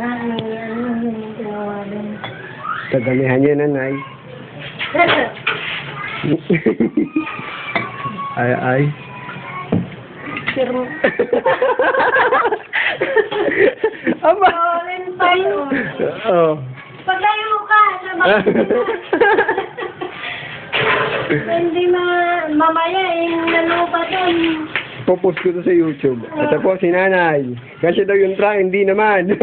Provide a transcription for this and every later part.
Ano yung ginawa din? Kadamihan niya, nanay. Ay. Siro. Aba! Valentine. Oo. Paglayo ka, sabak hindi mamaya nalupa doon. Popost ko to sa YouTube. Ito po si nanay. Kasi daw yung try, hindi naman.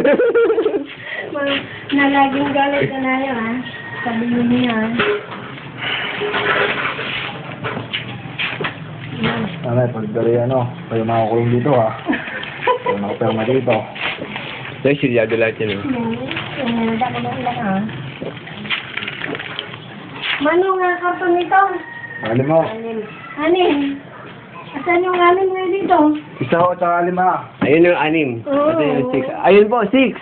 Na laging galit ka na yun, ha? Sabihin niya. Nanay, pag dari kayo makakulong dito ha. Kayo nakapirma dito. Ay, silyado lahat yan. Sinilda ko na ilan, ha? Manong nga karton nito? Alim mo. Anin? Asan yung anin ngayon dito? Isa ko tsaka 5. Ayun yung 6. Oo. Ito yung 6. Ayun po, 6.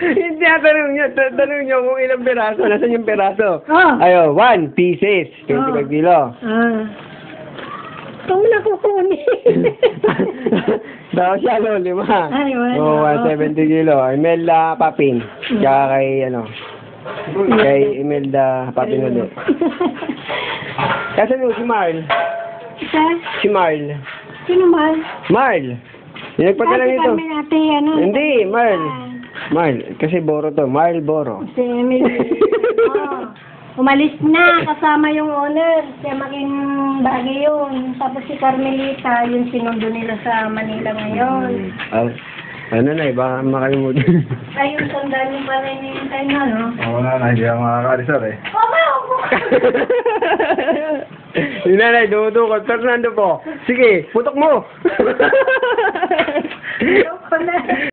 Hindi tanong niyo kung ilang peraso. Nasaan yung peraso? Oh. Ayo, 1 pieces. 25 kilo. Ito mo na kukunin. Daw siya, 5. Ay, wala. Oo, 170 kilo. Imelda Papin. Tsaka kay Imelda Papin ulit. Kasi si Marl. Isa? Si Marl. Sino Marl? Marl. Yung nagpadala nito. Kami natin, ano? Hindi, Marl. Marl. Kasi Boro to. Marl Boro. Si Emily. Umalis na, kasama yung owner. Kaya maging bagay yun. Tapos si Carmelita, yung sinundo nila sa Manila ngayon. Ano na, baka makalimutan. Ayun, sandali pa rin yung tayo, no? Oo nanay, hindi ako makakaalisar eh. Yung nanay, dumudukot. Fernando po. Sige, putok mo! Ayoko na.